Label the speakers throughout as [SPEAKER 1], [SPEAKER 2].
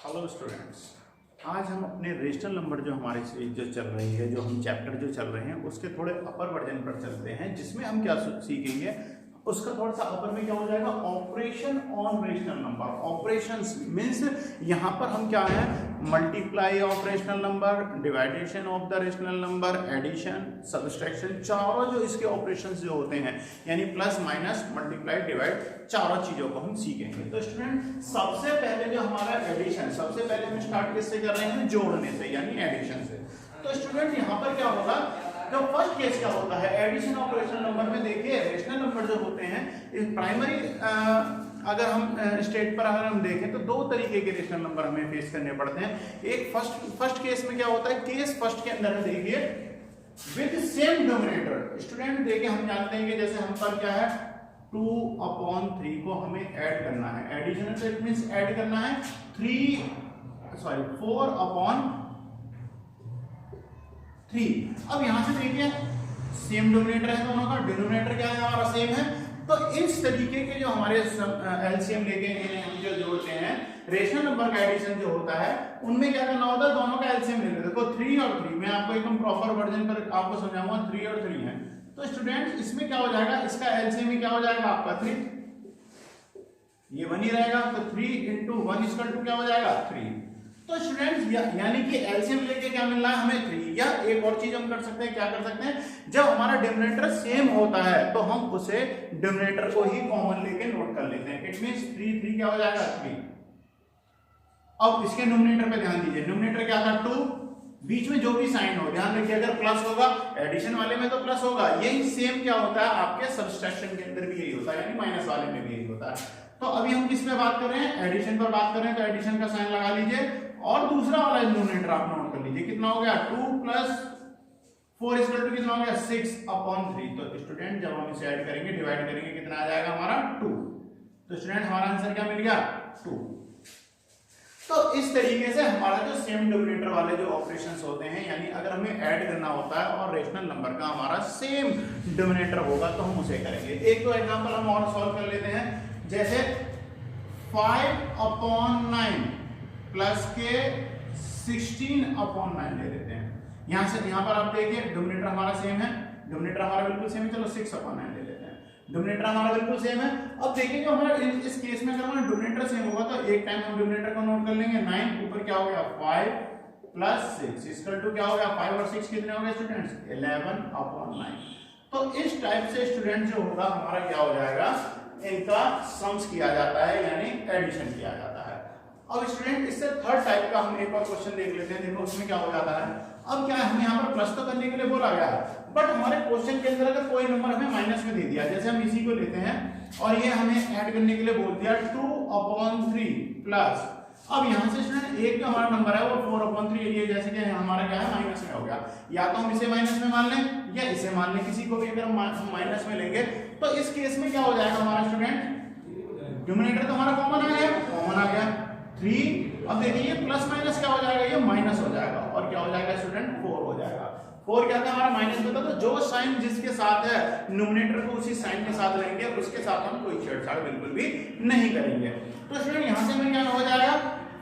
[SPEAKER 1] Hello students, आज हम अपने रेशनल नंबर जो हमारे सीरीज जो चल रही है, जो हम चैप्टर जो चल रहे हैं उसके थोड़े अपर वर्जन पर चलते हैं, जिसमें हम क्या सीखेंगे। उसका थोड़ा सा अपर में क्या हो जाएगा, operation on rational number. Operations means यहाँ पर हम क्या है, multiply of rational number, division of the rational number, addition, subtraction, चारों जो इसके ऑपरेशंस जो होते हैं, यानी प्लस माइनस मल्टीप्लाई डिवाइड, चारों चीजों को हम सीखेंगे। तो स्टूडेंट सबसे पहले जो हमारा एडिशन, सबसे पहले हम स्टार्ट किससे कर रहे हैं, जोड़ने से, यानी एडिशन से। तो स्टूडेंट यहाँ पर क्या होगा, जो फर्स्ट केस क्या होता है एडिशन ऑफ रेशनल नंबर में, देखिए रेशनल नंबर जो होते हैं प्राइमरी, अगर हम स्टेट पर अगर हम देखें तो दो तरीके के रेशनल नंबर हमें फेस करने पड़ते हैं। एक फर्स्ट केस में क्या होता है, केस फर्स्ट के अंदर देखिए विद सेम डिनोमिनेटर। स्टूडेंट देखिए हम जानते हैं कि जैसे हम पर क्या है 2/3 को हमें ऐड करना है, एडिशन से इट मींस ऐड करना है 4/3। अब यहां से देखिए सेम डिनोमिनेटर है दोनों का, डिनोमिनेटर क्या है हमारा सेम है। तो इस तरीके के जो हमारे एलसीएम लेके हम जो जोड़ते हैं, रेशनल नंबर का एडिशन जो होता है उनमें क्या करना होता है, दोनों का एलसीएम ले लेते। देखो 3 और 3, मैं आपको एकदम प्रॉपर वर्जन पर आपको समझाऊंगा। 3 और 3 है, तो स्टूडेंट इसमें क्या हो जाएगा, इसका एलसीएम क्या हो जाएगा आपका 3, ये 1 ही रहेगा। तो 3 × 1 क्या हो जाएगा 3। तो स्टूडेंट्स यानी कि एलसीएम लेके क्या मिल रहा है हमें 3। या एक और चीज हम कर सकते हैं, क्या कर सकते हैं, जब हमारा डिनोमिनेटर सेम होता है तो हम उसे डिनोमिनेटर को ही कॉमन लेके नोट कर लेते हैं। इट मींस 3 क्या हो जाएगा 3। अब इसके न्यूमरेटर पे ध्यान दीजिए, न्यूमरेटर क्या था 2, बीच में जो भी साइन हो ध्यान रखिए, अगर प्लस होगा एडिशन वाले में तो प्लस होगा। यही सेम क्या होता है आपके सब्सट्रैक्शन के अंदर भी यही होता है, यानी माइनस वाले में भी यही होता है। तो अभी हम किस पे बात कर रहे हैं, एडिशन पर बात कर रहे हैं, तो एडिशन का साइन लगा लीजिए और दूसरा वाला न्यूमरेटर आप नोट कर लीजिए। कितना हो गया 2 + 4 कितना हो गया 6/3। तो स्टूडेंट जब हम इसे ऐड करेंगे, डिवाइड करेंगे, कितना आ जाएगा हमारा 2। तो स्टूडेंट हमारा आंसर क्या मिल गया 2। तो इस तरीके से हमारा जो सेम डिनोमिनेटर वाले जो ऑपरेशंस होते हैं, यानी अगर हमें ऐड करना होता है और रेशनल नंबर का हमारा सेम डिनोमिनेटर होगा तो हम उसे करेंगे। एक दो एग्जांपल हम और सॉल्व कर लेते हैं, जैसे 5/9 प्लस के 16/9 ले लेते हैं। यहां से यहां पर आप देखिए डिनोमिनेटर हमारा सेम है, डिनोमिनेटर हमारा बिल्कुल सेम है, चलो 6/9 ले लेते हैं, डिनोमिनेटर हमारा बिल्कुल सेम है। अब देखिए जो हमारा इस केस में अगर हमारा डिनोमिनेटर सेम होगा तो एक टाइम हम डिनोमिनेटर को नोट कर लेंगे। 9 ऊपर क्या हो गया 5 + 6 क्या हो गया 5 और 6 कितने हो गए स्टूडेंट्स 11/9। तो इस टाइप से स्टूडेंट जो होगा हमारा क्या हो जाएगा, इनका सम्स किया जाता है, यानी एडिशन किया जाता है। अब स्टूडेंट इससे थर्ड टाइप का हम एक और क्वेश्चन देख लेते हैं। देखो उसमें क्या हो जाता है, अब क्या है हमें यहाँ पर प्लस तो करने के लिए बोला गया है, बट हमारे क्वेश्चन के अंदर अगर कोई नंबर हमें माइनस में दे दिया, जैसे हम इसी को लेते हैं और ये हमें ऐड करने के लिए बोल दिया 2/3 प्लस, अब यहाँ से स्टूडेंट एक जो हमारा नंबर है वो 4/3, ये जैसे कि हमारा क्या है माइनस में हो गया, या तो हम इसे माइनस में मान लें या इसे मान लें, किसी को भी अगर हम माइनस में लेंगे तो इस केस में क्या हो जाएगा हमारा स्टूडेंट, डिनोमिनेटर तो हमारा कॉमन आ गया 3। अब देखिए ये प्लस माइनस क्या हो जाएगा, ये माइनस हो जाएगा और क्या हो जाएगा स्टूडेंट 4 हो जाएगा। 4 क्या था हमारा माइनस में था, तो जो साइन जिसके साथ है न्यूमरेटर को उसी साइन के साथ लेंगे, उसके साथ हम कोई छेड़छाड़ बिल्कुल भी नहीं करेंगे। तो स्टूडेंट यहां से हमें क्या हो जाएगा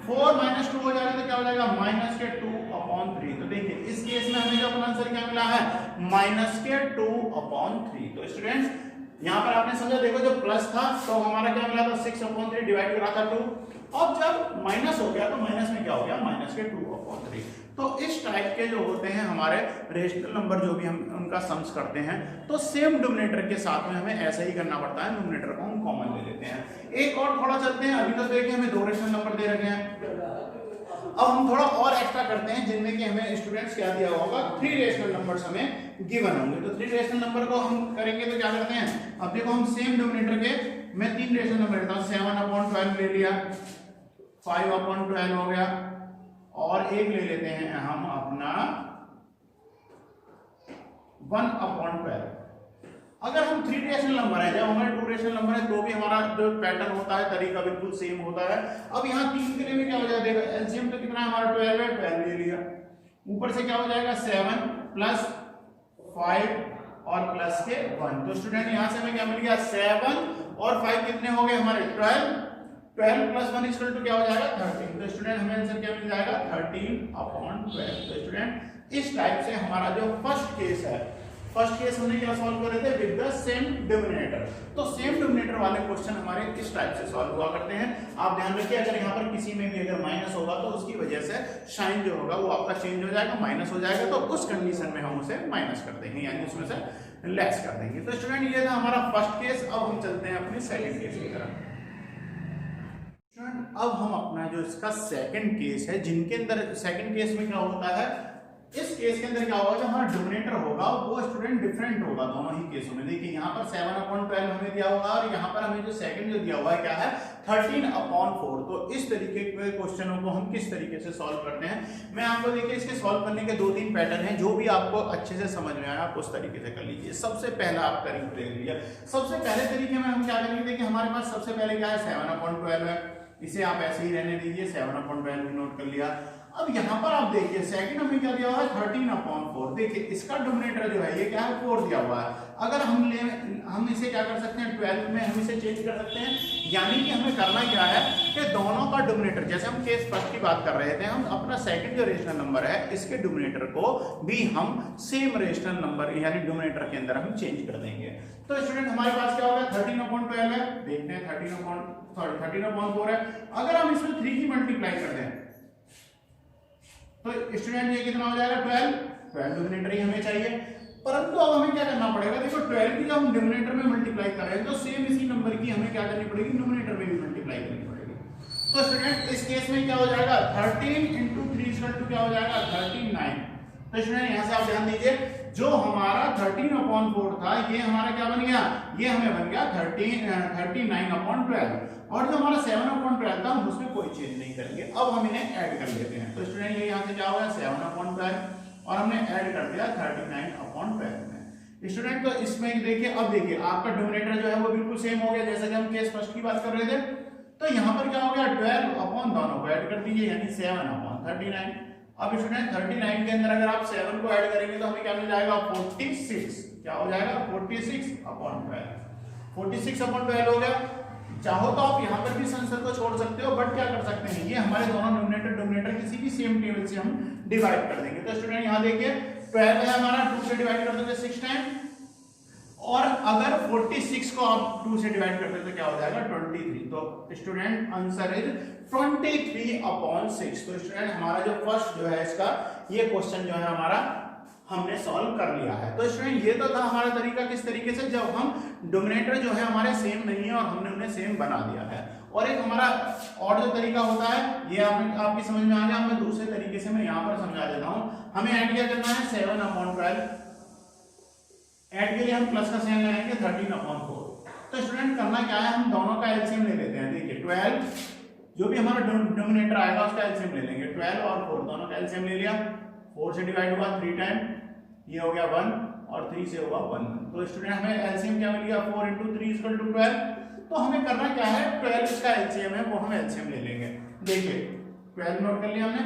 [SPEAKER 1] 4 - 2 हो जाएगा, तो क्या हो जाएगा -2/3। तो देखिए इस केस में हमें जो अपना आंसर क्या मिला है -2/3। तो स्टूडेंट्स यहां पर आपने समझा, देखो जो प्लस था तो हमारा क्या मिला था 6/3 डिवाइड करा था 2, अब जब माइनस हो गया तो माइनस में क्या हो गया -2/3। तो इस टाइप के जो होते हैं हमारे रेशनल नंबर जो भी हम उनका सम्स करते हैं, तो सेम डिनोमिनेटर के साथ में हमें ऐसा ही करना पड़ता है, डिनोमिनेटर को हम कॉमन ले लेते हैं। एक और थोड़ा चलते हैं, अभी तो देखिए हमें 2 रेशनल नंबर दे रखे हैं, अब हम थोड़ा और एक्स्ट्रा करते हैं जिनमें कि हमें स्टूडेंट्स क्या दिया होगा 3 रेशनल नंबर्स हमें गिवन होंगे। तो 3 रेशनल नंबर को हम करेंगे तो क्या करते हैं, अब देखो हम सेम डिनोमिनेटर के मैं 3 रेशनल नंबर लेता हूं, 7/12 ले लिया, 5/12 हो गया, और एक ले लेते हैं हम अपना 1/12। अगर हम 3 रेशनल नंबर है, जब हमारे 2 रेशनल नंबर है तो भी हमारा जो पैटर्न होता है, तरीका बिल्कुल सेम होता है। अब यहाँ 3 के लिए में क्या हो जाएगा, देखो एलसीएम तो कितना है हमारा 12 है, 12 ले लिया, ऊपर से क्या हो जाएगा 7 + 5 और प्लस के 1। तो स्टूडेंट यहाँ से हमें क्या मिल गया 7 और 5 कितने हो गए हमारे 12 + 1 क्या हो जाएगा 13। तो स्टूडेंट स्टूडेंट हमें आंसर क्या मिल जाएगा 13/12। तो स्टूडेंट इस टाइप से हमारा जो फर्स्ट केस है, फर्स्ट केस हमने क्या सॉल्व कर रहे थे विद द सेम डिनोमिनेटर। तो सेम डिनोमिनेटर वाले क्वेश्चन हमारे इस टाइप से सॉल्व हुआ करते हैं। आप ध्यान रखिए अगर यहाँ पर किसी में भी अगर माइनस होगा तो उसकी वजह से साइन जो होगा वो आपका चेंज हो जाएगा, माइनस हो जाएगा, तो उस कंडीशन में हम उसे माइनस कर देंगे, यानी उसमें से लेस कर देंगे। तो स्टूडेंट ये था हमारा फर्स्ट केस। अब हम चलते हैं अपने सेकंड केस की तरफ। अब हम अपना जो इसका सेकंड केस है, जिनके अंदर सेकंड केस में क्या होता है, इस केस के अंदर क्या होगा, जो हमारा डिनोमिनेटर होगा वो स्टूडेंट डिफरेंट होगा दोनों ही केसों में। देखिए यहाँ पर 7/12 हमें दिया होगा और यहाँ पर हमें जो सेकंड जो दिया हुआ है क्या है 13/4। तो इस तरीके के क्वेश्चनों को हम किस तरीके से सॉल्व करते हैं, मैं आपको देखिए इसके सॉल्व करने के 2-3 पैटर्न हैं, जो भी आपको अच्छे से समझ में आया आप उस तरीके से कर लीजिए। सबसे पहला आप करेंगे देख लीजिए, सबसे पहले तरीके में हम क्या करेंगे, देखिए हमारे पास सबसे पहले क्या है 7/12 है, इसे आप ऐसे ही रहने दीजिए, 7/12 भी नोट कर लिया। अब यहाँ पर आप देखिए सेकंड हमें क्या दिया हुआ है 13/4। देखिए इसका डिनोमिनेटर जो है ये क्या है 4 दिया हुआ है। अगर हम इसे क्या कर सकते हैं 12 में हम इसे चेंज कर सकते हैं, यानी कि हमें करना क्या है कि दोनों का डिनोमिनेटर, जैसे हम केस फर्स्ट की बात कर रहे थे, हम अपना सेकंड जो रेशनल नंबर है इसके डिनोमिनेटर को भी हम सेम रेशनल नंबर यानी डिनोमिनेटर के अंदर हम चेंज कर देंगे। तो स्टूडेंट हमारे पास क्या होगा 13/12 है, देखते हैं 13/4 है। अगर हम इसमें 3 की मल्टीप्लाई कर दें तो स्टूडेंट ये कितना हो जाएगा 12 डिनोमिनेटर ही हमें चाहिए। परंतु अब हमें क्या करना पड़ेगा, देखो 12 की जब हम डिनोमिनेटर में मल्टीप्लाई कर रहे हैं तो सेम इसी नंबर की हमें क्या करनी पड़ेगी न्यूमरेटर में भी मल्टीप्लाई करनी पड़ेगी। तो स्टूडेंट इस केस में क्या हो जाएगा 13 × 3 क्या हो जाएगा 39। तो स्टूडेंट यहाँ से आप ध्यान दीजिए, जो हमारा 13/4 था ये हमारा क्या बन गया, ये हमें बन गया 39/12। और जो हमारा 7/12 था हम उसमें कोई चेंज नहीं करेंगे। अब हम इन्हें ऐड कर लेते हैं। तो स्टूडेंट ये यहाँ से क्या हो गया 7/12 और हमने ऐड कर दिया 39/12 में। स्टूडेंट तो इसमें देखिए, अब देखिए आपका डिनोमिनेटर जो है वो बिल्कुल सेम हो गया जैसा कि हम केस फर्स्ट की बात कर रहे थे। तो यहाँ पर क्या हो गया 12 दोनों को ऐड कर दीजिए, यानी 7/39। अब स्टूडेंट 39 के अंदर अगर आप 7 को ऐड करेंगे तो हमें क्या मिल जाएगा 46। क्या हो जाएगा 46/12। 46/12 हो गया। चाहो तो आप यहाँ पर भी आंसर को छोड़ सकते हो, बट क्या कर सकते हैं, ये हमारे दोनों न्यूमरेटर किसी भी सेम टेबल से हम डिवाइड कर देंगे। तो स्टूडेंट यहाँ देखिए 12 है हमारा, 2 से डिवाइड कर देंगे 6 टाइम, और अगर 46 को आप 2 से डिवाइड करते तो क्या हो जाएगा 23। तो स्टूडेंट आंसर इज 23/6। तो स्टूडेंट हमारा जो फर्स्ट जो है इसका ये क्वेश्चन जो है हमारा हमने सॉल्व कर लिया है। तो स्टूडेंट ये तो था हमारा तरीका किस तरीके से, जब हम डिनोमिनेटर जो है हमारे सेम नहीं है और हमने उन्हें सेम बना दिया है। और एक हमारा और जो तरीका होता है ये आपकी समझ में आ गया, मैं दूसरे तरीके से मैं यहाँ पर समझा देता हूँ। हमें ऐड क्या करना है 7/12, ऐड के लिए हम प्लस का साइन लगाएंगे 13/4। तो स्टूडेंट करना क्या है, हम दोनों का एलसीएम ले लेते हैं। देखिए 12 जो भी हमारा डिनोमिनेटर आएगा उसका एलसीएम ले लेंगे, 12 और 4 दोनों का एलसीएम ले लिया। 4 से डिवाइड हुआ 3 टाइम, ये हो गया 1 और 3 से होगा 1। तो स्टूडेंट हमें एलसीएम क्या मिल गया 4 × 3 = 12। तो हमें करना क्या है 12 इसका एलसीएम है वो हम एलसीएम ले लेंगे। देखिए 12 नोट कर लिया हमने।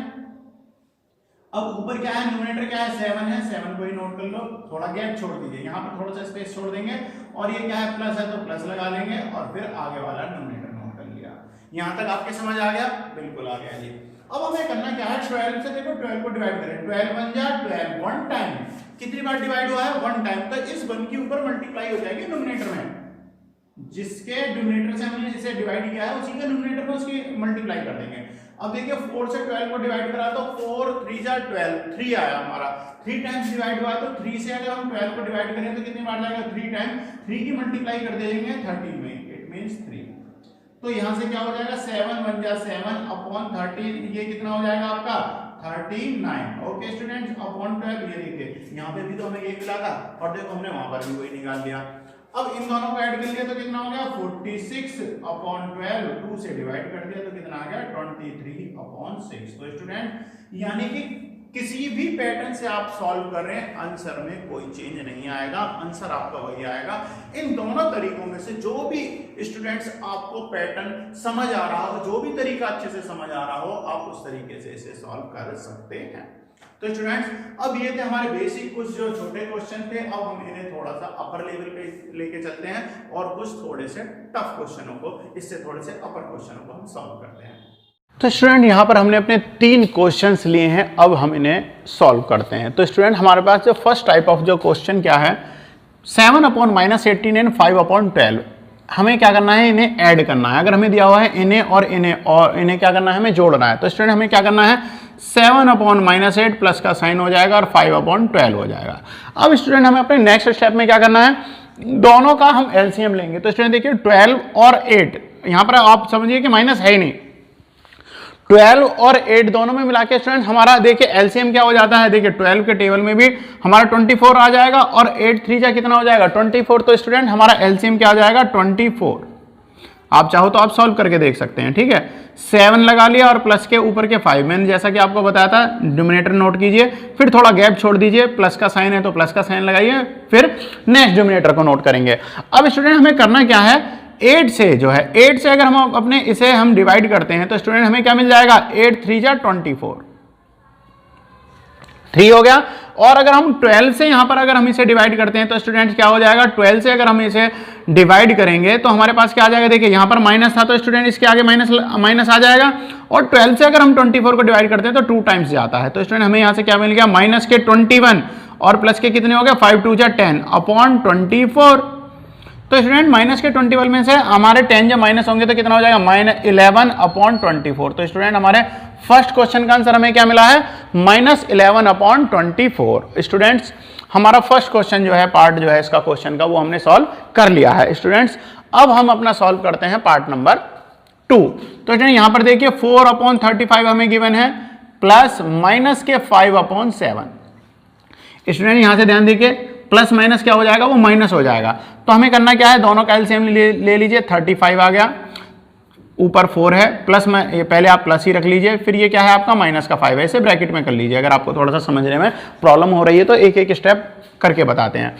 [SPEAKER 1] अब ऊपर क्या है न्यूमरेटर क्या है 7 है, 7 को ही नोट कर लो, थोड़ा गैप छोड़ दीजिए, यहाँ पर थोड़ा सा स्पेस छोड़ देंगे, और ये क्या है प्लस है तो प्लस लगा लेंगे और फिर आगे वाला न्यूमरेटर नोट कर लिया। यहाँ तक आपके समझ आ गया, बिल्कुल आ गया जी। अब हमें करना क्या है 12 से, देखो 12 को डिवाइड करें, 12 1 जा 12, 1 टाइम कितनी बार डिवाइड हुआ है 1 टाइम। तो इस 1 के ऊपर मल्टीप्लाई हो जाएगी न्यूमरेटर में, जिसके डिनोमिनेटर से हमने इसे डिवाइड किया है उसी के न्यूमरेटर में उसकी मल्टीप्लाई कर देंगे। अब देखिए 4 से 12 को डिवाइड करा तो 4 3 जा 12, 3 आया हमारा, 3 टाइम्स डिवाइड हुआ तो 3 से अगर हम 12 को डिवाइड करें तो कितनी बार जाएगा 3 टाइम, 3 की मल्टीप्लाई कर देंगे 13 में, इट मींस 3। तो यहां से क्या हो जाएगा 7 1 जा 7/13, ये कितना हो जाएगा आपका 39। ओके स्टूडेंट्स, अपॉन 12, ये देखिए यहाँ पे भी तो हमें ये मिला था और देखो हमने वहां पर भी वही निकाल लिया। अब इन दोनों को ऐड कर लिया तो कितना हो गया 46/12, 2 से डिवाइड कर दिया तो कितना आ गया 23/6। तो स्टूडेंट यानी कि किसी भी पैटर्न से आप सॉल्व कर रहे हैं आंसर में कोई चेंज नहीं आएगा, आंसर आपका वही आएगा। इन दोनों तरीकों में से जो भी स्टूडेंट्स आपको पैटर्न समझ आ रहा हो, जो भी तरीका अच्छे से समझ आ रहा हो, आप उस तरीके से इसे सॉल्व कर सकते हैं। तो स्टूडेंट्स अब ये थे हमारे बेसिक कुछ जो छोटे क्वेश्चन थे, अब हम इन्हें थोड़ा सा अपर लेवल पे लेके चलते हैं और कुछ थोड़े से टफ क्वेश्चनों को, इससे थोड़े से अपर क्वेश्चनों को हम सॉल्व करते हैं। तो स्टूडेंट यहाँ पर हमने अपने 3 क्वेश्चंस लिए हैं, अब हम इन्हें सॉल्व करते हैं। तो स्टूडेंट हमारे पास जो फर्स्ट टाइप ऑफ जो क्वेश्चन क्या है, 7/-18 एंड 5/12, हमें क्या करना है, इन्हें ऐड करना है। अगर हमें दिया हुआ है इन्हें और इन्हें क्या करना है, हमें जोड़ना है। तो स्टूडेंट हमें क्या करना है, 7/-8 प्लस का साइन हो जाएगा और 5/12 हो जाएगा। अब स्टूडेंट हमें अपने नेक्स्ट स्टेप में क्या करना है, दोनों का हम एलसीएम लेंगे। तो स्टूडेंट देखिए 12 और 8, यहाँ पर आप समझिए कि माइनस है ही नहीं, 12 और 8 दोनों में मिला के स्टूडेंट हमारा देखिए एलसीएम क्या हो जाता है, देखिए 12 के टेबल में भी हमारा 24 आ जाएगा और 8 3 जा कितना हो जाएगा 24। तो स्टूडेंट हमारा एलसीएम क्या आ जाएगा 24। आप चाहो तो आप सॉल्व करके देख सकते हैं, ठीक है। 7 लगा लिया और प्लस के ऊपर के 5, मैंने जैसा कि आपको बताया था, डिनोमिनेटर नोट कीजिए, फिर थोड़ा गैप छोड़ दीजिए, प्लस का साइन है तो प्लस का साइन लगाइए, फिर नेक्स्ट डिनोमिनेटर को नोट करेंगे। अब स्टूडेंट हमें करना क्या है, 8 से जो है 8 से अगर हम अपने इसे हम डिवाइड करते हैं तो स्टूडेंट हमें क्या मिल जाएगा, 8 3 जा 24, 3 हो गया। और अगर हम 12 से यहां पर अगर हम इसे डिवाइड करते हैं तो स्टूडेंट क्या हो जाएगा, 12 से अगर हम इसे डिवाइड करेंगे तो हमारे पास क्या आ जाएगा, देखिए यहां पर माइनस था तो स्टूडेंट इसके आगे माइनस आ जाएगा। और 12 से अगर हम 24 को डिवाइड करते हैं तो 2 टाइम्स जाता है। तो स्टूडेंट हमें यहां से क्या मिल गया, माइनस के 21 और प्लस के कितने हो गए, 5 2 जा 10 अपॉन 24। तो स्टूडेंट माइनस के 21 में से हमारे 10 जब माइनस होंगे तो कितना हो जाएगा, -11/24। तो स्टूडेंट हमारे फर्स्ट क्वेश्चन का आंसर हमें क्या मिला है, -11/24। स्टूडेंट्स हमारा फर्स्ट क्वेश्चन जो है, पार्ट जो है इसका क्वेश्चन का, वो हमने सॉल्व कर लिया है। स्टूडेंट्स अब हम अपना सॉल्व करते हैं पार्ट नंबर 2। तो स्टूडेंट यहां पर देखिए 4/35 हमें गिवन है, प्लस माइनस के 5/7। स्टूडेंट यहां से ध्यान दीजिए, प्लस माइनस क्या हो जाएगा, वो माइनस हो जाएगा। तो हमें करना क्या है, दोनों का एलसीएम ले लीजिए, 35 आ गया, ऊपर 4 है, प्लस में ये पहले आप प्लस ही रख लीजिए, फिर ये क्या है आपका माइनस का 5 है, इसे ब्रैकेट में कर लीजिए। अगर आपको थोड़ा सा समझने में प्रॉब्लम हो रही है तो एक एक स्टेप करके बताते हैं।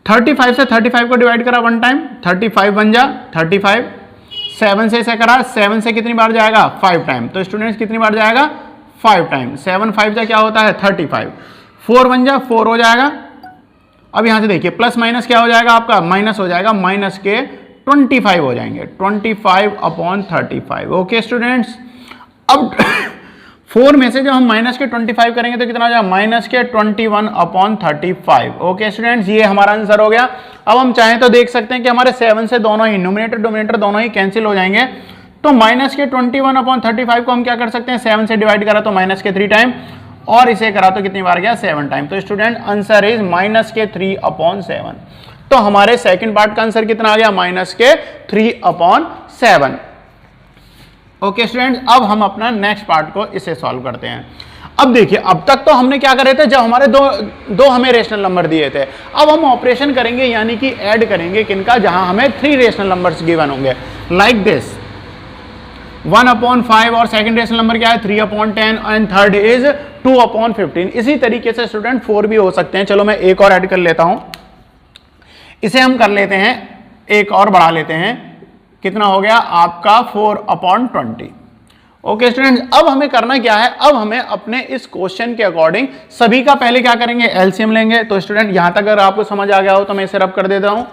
[SPEAKER 1] 35 से 35 को डिवाइड करा 1 टाइम, 35 बन जा 35, 7 से इसे करा, 7 से कितनी बार जाएगा, 5 टाइम। तो स्टूडेंट्स कितनी बार जाएगा, 5 टाइम। 7 5 जा क्या होता है 35, 4 बन जा 4 हो जाएगा। अब यहां से देखिए प्लस माइनस क्या हो जाएगा आपका, माइनस हो जाएगा, माइनस के 25 हो जाएंगे, 25/35। ओके स्टूडेंट्स, अब 4 में से जब हम माइनस के 25 करेंगे तो कितना हो जाएगा, माइनस के 21/35। ओके स्टूडेंट्स, ये हमारा आंसर हो गया। अब हम चाहें तो देख सकते हैं कि हमारे 7 से दोनों ही न्यूमरेटर डोमिनेटर दोनों ही कैंसिल हो जाएंगे। तो माइनस के 21/35 को हम क्या कर सकते हैं, 7 से डिवाइड करा तो माइनस के 3 टाइम, और इसे करा तो कितनी बार गया, 7 टाइम। तो स्टूडेंट आंसर इज माइनस के 3/7। तो हमारे सेकंड पार्ट का आंसर कितना आ गया, माइनस के 3/7। ओके स्टूडेंट, अब हम अपना नेक्स्ट पार्ट को इसे सॉल्व करते हैं। अब देखिए, अब तक तो हमने क्या करे थे, जब हमारे दो हमें रेशनल नंबर दिए थे, अब हम ऑपरेशन करेंगे यानी कि ऐड करेंगे किनका, जहां हमें 3 रेशनल नंबर्स गिवन होंगे, लाइक दिस 1/5 और सेकंड रेशनल नंबर क्या है 3/10 एंड थर्ड इज 2/15। इसी तरीके से स्टूडेंट 4 भी हो सकते हैं। चलो मैं एक और ऐड कर लेता हूं, इसे हम कर लेते हैं, एक और बढ़ा लेते हैं, कितना हो गया आपका 4/20। ओके स्टूडेंट्स, अब हमें करना क्या है, अब हमें अपने इस क्वेश्चन के अकॉर्डिंग सभी का पहले क्या करेंगे, एलसीएम लेंगे। तो स्टूडेंट यहां तक अगर आपको समझ आ गया हो तो मैं इसे रब कर देता हूं,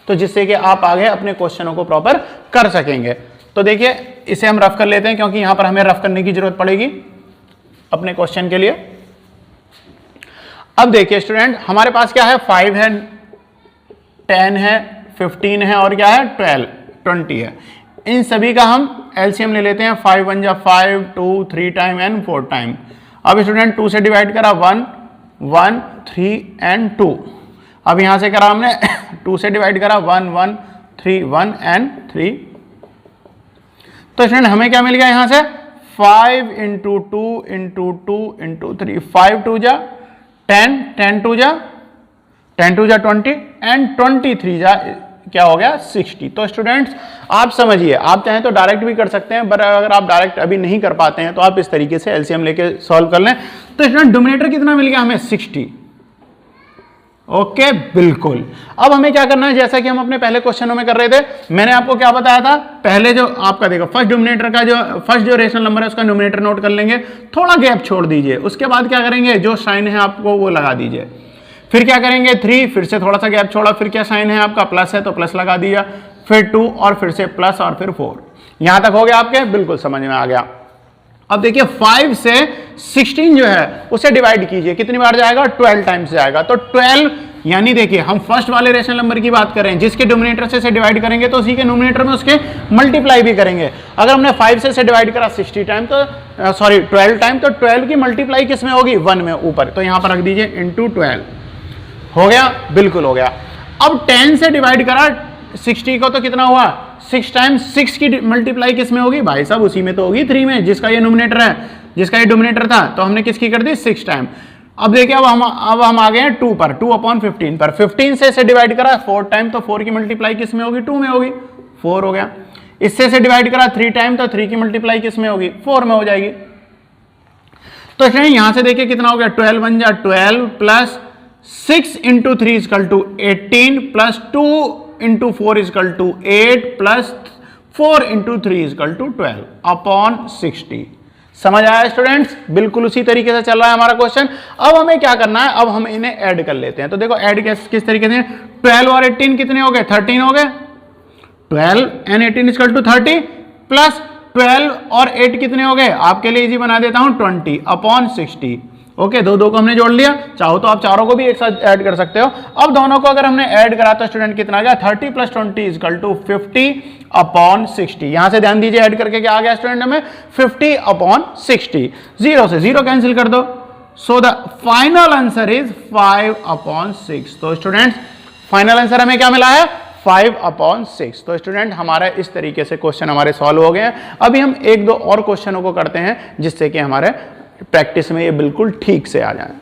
[SPEAKER 1] तो जिससे कि आप आगे अपने क्वेश्चनों को प्रॉपर कर सकेंगे। तो देखिए इसे हम रफ कर लेते हैं, क्योंकि यहां पर हमें रफ करने की जरूरत पड़ेगी अपने क्वेश्चन के लिए। अब देखिए स्टूडेंट, हमारे पास क्या है, 5 है, 10 है, 15 है और क्या है 12 20 है। इन सभी का हम एलसीएम ले लेते हैं। 5 1 जा 5, 2 3 टाइम एंड 4 टाइम। अब स्टूडेंट 2 से डिवाइड करा 1 1 3 एंड 2। अब यहां से करा हमने 2 से डिवाइड करा 1 1 3 1 एंड 3। तो स्टूडेंट हमें क्या मिल गया यहां से, 5 × 2 × 2 × 3, 5 2 जा 10, 10 2 जा 10 2 जा 20 एंड 23 जा क्या हो गया 60। तो स्टूडेंट्स आप समझिए, आप चाहें तो डायरेक्ट भी कर सकते हैं, पर अगर आप डायरेक्ट अभी नहीं कर पाते हैं तो आप इस तरीके से एलसीएम लेके सॉल्व कर लें। तो स्टूडेंट डोमिनेटर कितना मिल गया हमें, 60। ओके बिल्कुल। अब हमें क्या करना है, जैसा कि हम अपने पहले क्वेश्चनों में कर रहे थे, मैंने आपको क्या बताया था, पहले जो आपका देखो फर्स्ट डोमिनेटर का जो फर्स्ट जो रेशनल नंबर है उसका डोमिनेटर नोट कर लेंगे, थोड़ा गैप छोड़ दीजिए, उसके बाद क्या करेंगे, जो साइन है आपको वो लगा दीजिए। फिर क्या करेंगे 3, फिर से थोड़ा सा गैप छोड़ा, फिर क्या साइन है आपका प्लस है तो प्लस लगा दिया, फिर 2 और फिर से प्लस और फिर 4। यहां तक हो गया आपके, बिल्कुल समझ में आ गया। अब देखिए 5 से 16 जो है उसे डिवाइड कीजिए, कितनी बार जाएगा, 12 टाइम्स जाएगा। तो 12 यानी देखिए हम फर्स्ट वाले रेशनल नंबर की बात कर रहे हैं, जिसके डोमिनेटर से इसे डिवाइड करेंगे तो उसी के न्यूमरेटर में उसके मल्टीप्लाई भी करेंगे। अगर हमने 5 से इसे डिवाइड करा 60 टाइम तो 12 टाइम, तो 12 की मल्टीप्लाई किस में होगी, 1 में ऊपर, तो यहां पर रख दीजिए इंटू 12। हो गया, बिल्कुल हो गया। अब 10 से डिवाइड करा 60 को तो कितना हुआ, 6 टाइम्स, 6 की मल्टीप्लाई किस में होगी भाई साहब, उसी में तो होगी 3 में, जिसका ये न्यूमरेटर है, जिसका ये डोमिनेटर था, तो हमने किसकी कर दी, 6 टाइम। अब देखिए अब हम आ गए हैं 2 पर, 2/15 पर। 15 से इसे डिवाइड करा 4 टाइम, तो 4 की मल्टीप्लाई किस में होगी, 2 में होगी, 4 हो गया। इससे से डिवाइड करा 3 टाइम, तो 3 की मल्टीप्लाई किस में होगी, 4 में हो जाएगी। तो यहां से देखिए कितना हो गया, 12 बन जा 12 plus 6 into 3 equal to 18 plus 2 into 4 equal to 8 plus 4 into 3 equal to 12 upon 60। समझ आया स्टूडेंट्स, बिल्कुल उसी तरीके से चल रहा है हमारा क्वेश्चन। अब हमें क्या करना है, अब हम इन्हें ऐड कर लेते हैं। तो देखो ऐड किस तरीके से, 12 और 18 कितने हो गए, 13 हो गए, 12 and 18 इजकल टू 30 प्लस 12 और 8 कितने हो गए, आपके लिए इजी बना देता हूं 20 अपॉन 60। ओके, दो को हमने जोड़ लिया, चाहो तो आप चारों को भी एक साथ ऐड कर सकते हो। अब दोनों को अगर हमने ऐड करा तो स्टूडेंट कितना आ गया, 30 प्लस 20 इजकल टू 50 अपॉन 60। यहां से ध्यान दीजिए ऐड करके क्या आ गया स्टूडेंट हमें, 50 अपॉन 60। 0 से 0 कैंसिल कर दो, so the final answer is 5 upon 6। तो स्टूडेंट फाइनल आंसर हमें क्या मिला है, 5 अपॉन 6। तो स्टूडेंट हमारा इस तरीके से क्वेश्चन हमारे सॉल्व हो गए हैं। अभी हम एक दो और क्वेश्चनों को करते हैं जिससे कि हमारे प्रैक्टिस में ये बिल्कुल ठीक से आ जाए।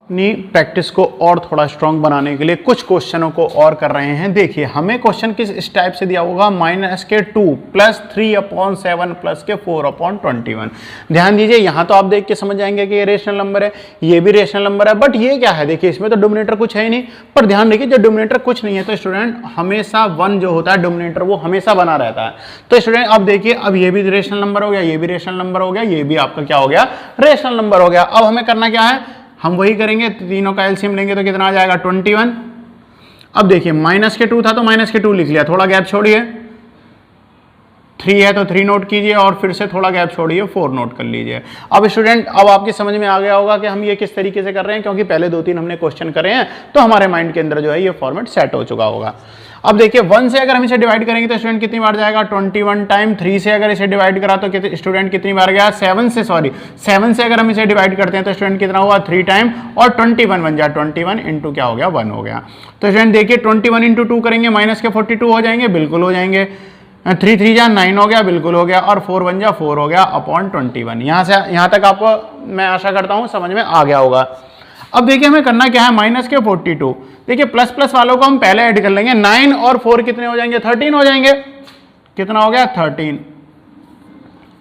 [SPEAKER 1] अपनी प्रैक्टिस को और थोड़ा स्ट्रांग बनाने के लिए कुछ क्वेश्चनों को और कर रहे हैं। देखिए हमें क्वेश्चन किस टाइप से दिया होगा, -2 प्लस 3/7 प्लस के 4/21। ध्यान दीजिए, यहां तो आप देख के समझ जाएंगे कि ये रेशनल नंबर है, ये भी रेशनल नंबर है, बट ये क्या है, देखिए इसमें तो डोमिनेटर कुछ है ही नहीं। पर ध्यान रखिए जब डोमिनेटर कुछ नहीं है तो स्टूडेंट हमेशा 1 जो होता है डोमिनेटर वो हमेशा बना रहता है। तो स्टूडेंट अब देखिए, अब ये भी रेशनल नंबर हो गया, ये भी रेशनल नंबर हो गया, ये भी आपका क्या हो गया, रेशनल नंबर हो गया। अब हमें करना क्या है, हम वही करेंगे, तीनों का एलसीएम लेंगे तो कितना आ जाएगा, 21। अब देखिए -2 था तो -2 लिख लिया, थोड़ा गैप छोड़िए, 3 है तो 3 नोट कीजिए और फिर से थोड़ा गैप छोड़िए, 4 नोट कर लीजिए। अब स्टूडेंट अब आपकी समझ में आ गया होगा कि हम ये किस तरीके से कर रहे हैं, क्योंकि पहले 2-3 हमने क्वेश्चन करे हैं तो हमारे माइंड के अंदर जो है ये फॉर्मेट सेट हो चुका होगा। अब देखिए 1 से अगर हम इसे डिवाइड करेंगे तो स्टूडेंट कितनी बार जाएगा, 21 टाइम। 3 से अगर इसे डिवाइड करा तो स्टूडेंट कितनी बार गया, 7 से अगर हम इसे डिवाइड करते हैं तो स्टूडेंट कितना हुआ, 3 टाइम, और 21 बन जाए, 21 इंटू क्या हो गया, 1 हो गया। तो स्टूडेंट देखिए 21 इंटू 2 करेंगे, -42 हो जाएंगे, बिल्कुल हो जाएंगे। 3 3 जा 9 हो गया, बिल्कुल हो गया, और 4 1 जा 4 हो गया अपॉन 21। यहाँ तक आपको मैं आशा करता हूँ समझ में आ गया होगा। अब देखिए हमें करना क्या है, -42। देखिए प्लस प्लस वालों को हम पहले ऐड कर लेंगे, 9 और 4 कितने हो जाएंगे, 13 हो जाएंगे। कितना हो गया, 13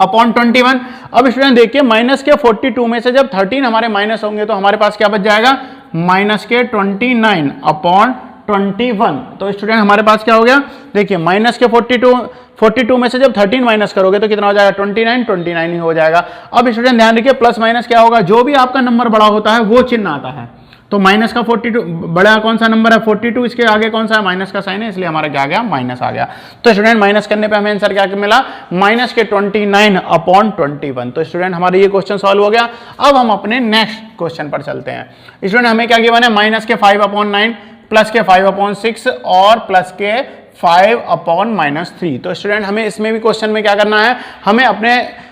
[SPEAKER 1] अपॉन 21। अब स्टूडेंट देखिए -42 में से जब 13 हमारे माइनस होंगे तो हमारे पास क्या बच जाएगा, -29 अपॉन 21। तो स्टूडेंट हमारे पास क्या हो गया, देखिए -42 में से जब 13 माइनस करोगे तो कितना हो जाएगा, 29 ही हो जाएगा। अब स्टूडेंट ध्यान रखिए प्लस माइनस क्या होगा, जो भी आपका नंबर बड़ा होता है वो चिन्ह आता है। तो माइनस का 42 बड़ा कौन सा नंबर है, 42, इसके आगे कौन सा है, माइनस का साइन है, इसलिए हमारा क्या आ गया, माइनस आ गया। तो स्टूडेंट माइनस करने पे हमें आंसर क्या मिला, -29 अपॉन 21। तो स्टूडेंट हमारा ये क्वेश्चन सॉल्व हो गया। अब हम अपने नेक्स्ट क्वेश्चन पर चलते हैं। स्टूडेंट हमें क्या गिवन है, -5/9 प्लस के 5/6 और प्लस के 5/-3। तो स्टूडेंट हमें इसमें भी क्वेश्चन में क्या करना है, हमें अपने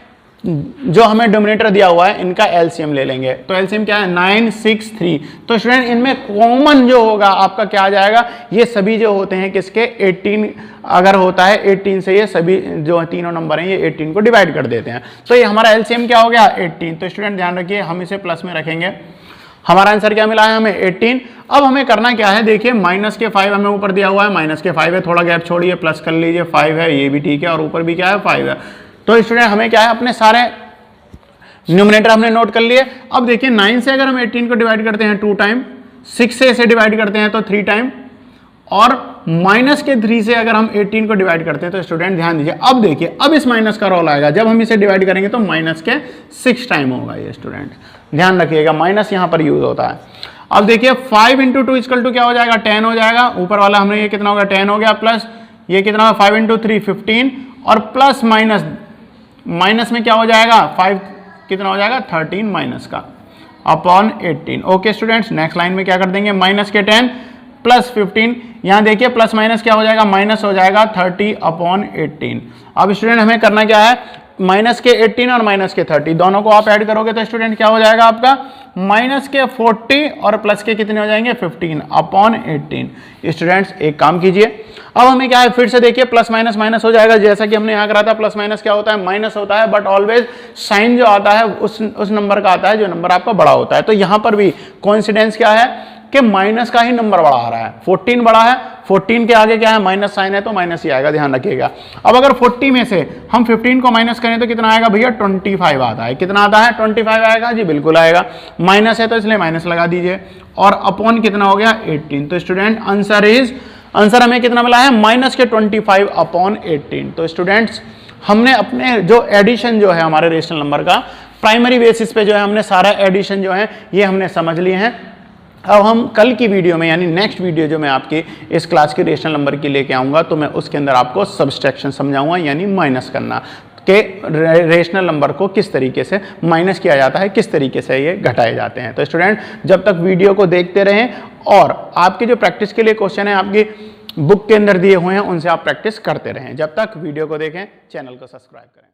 [SPEAKER 1] जो हमें डोमिनेटर दिया हुआ है इनका एलसीएम ले लेंगे। तो एलसीएम क्या है, 9 6 3। तो स्टूडेंट इनमें कॉमन जो होगा आपका क्या आ जाएगा, ये सभी जो होते हैं किसके, 18 अगर होता है 18 से ये सभी जो तीनों नंबर हैं ये 18 को डिवाइड कर देते हैं। तो ये हमारा एलसीएम क्या हो गया, 18। तो स्टूडेंट ध्यान रखिए हम इसे प्लस में रखेंगे, हमारा आंसर क्या मिला है हमें, 18। अब हमें करना क्या है, देखिए -5 हमें ऊपर दिया हुआ है, -5 है, थोड़ा गैप छोड़िए, प्लस कर लीजिए, 5 है, ये भी ठीक है, और ऊपर भी क्या है, 5 है। तो स्टूडेंट हमें क्या है, अपने सारे न्यूमरेटर हमने नोट कर लिए। अब देखिए 9 से अगर हम 18 को डिवाइड करते हैं 2 टाइम, 6 से इसे डिवाइड करते हैं तो 3 टाइम, और -3 से अगर हम 18 को डिवाइड करते हैं तो स्टूडेंट ध्यान दीजिए, अब देखिए अब इस माइनस का रोल आएगा, जब हम इसे डिवाइड करेंगे तो -6 टाइम होगा ये। स्टूडेंट ध्यान रखिएगा माइनस यहां पर यूज होता है। अब देखिए 5 × 2 = क्या हो जाएगा, 10 हो जाएगा। ऊपर वाला हमने ये कितना होगा, 10 हो गया, प्लस ये कितना, 5 × 3 15, और प्लस माइनस माइनस में क्या हो जाएगा 5 कितना हो जाएगा 13 माइनस का upon 18। Okay students, next line में क्या कर देंगे माइनस के 10 प्लस 15, यहाँ देखिए प्लस माइनस क्या हो जाएगा माइनस हो जाएगा 30 अपॉन 18। अब स्टूडेंट हमें करना क्या है, माइनस के 18 और माइनस के 30 दोनों को आप ऐड करोगे तो स्टूडेंट क्या हो जाएगा आपका माइनस के 40 और प्लस के कितने हो जाएंगे 15 अपॉन 18। स्टूडेंट्स एक काम कीजिए, अब हमें क्या है फिर से देखिए प्लस माइनस माइनस हो जाएगा, जैसा कि हमने यहाँ करा था प्लस माइनस क्या होता है माइनस होता है, बट ऑलवेज साइन जो आता है उस नंबर का आता है जो नंबर आपका बड़ा होता है। तो यहाँ पर भी कोइंसिडेंस क्या है कि माइनस का ही नंबर बड़ा आ रहा है, 14 बड़ा है, 14 के आगे क्या है माइनस साइन है तो माइनस ही आएगा, ध्यान रखिएगा। अब अगर 40 में से हम 15 को माइनस करें तो कितना आएगा भैया 25 आता है, कितना आता है 25 आएगा जी, बिल्कुल आएगा, माइनस है तो इसलिए माइनस लगा दीजिए, और अपॉन कितना हो गया 18। तो स्टूडेंट आंसर हमें कितना मिला है माइनस के 25 अपॉन 18। तो स्टूडेंट्स हमने अपने जो एडिशन जो है हमारे रेशनल नंबर का प्राइमरी बेसिस पे जो है हमने सारा एडिशन जो है ये हमने समझ लिए हैं। अब हम कल की वीडियो में यानी नेक्स्ट वीडियो जो मैं आपकी इस क्लास के रेशनल नंबर की लेके आऊँगा तो मैं उसके अंदर आपको सब्सट्रैक्शन समझाऊंगा, यानी माइनस करना के रेशनल नंबर को किस तरीके से माइनस किया जाता है, किस तरीके से ये घटाए जाते हैं। तो स्टूडेंट जब तक वीडियो को देखते रहें और आपके जो प्रैक्टिस के लिए क्वेश्चन है आपकी बुक के अंदर दिए हुए हैं उनसे आप प्रैक्टिस करते रहें। जब तक वीडियो को देखें चैनल को सब्सक्राइब करें।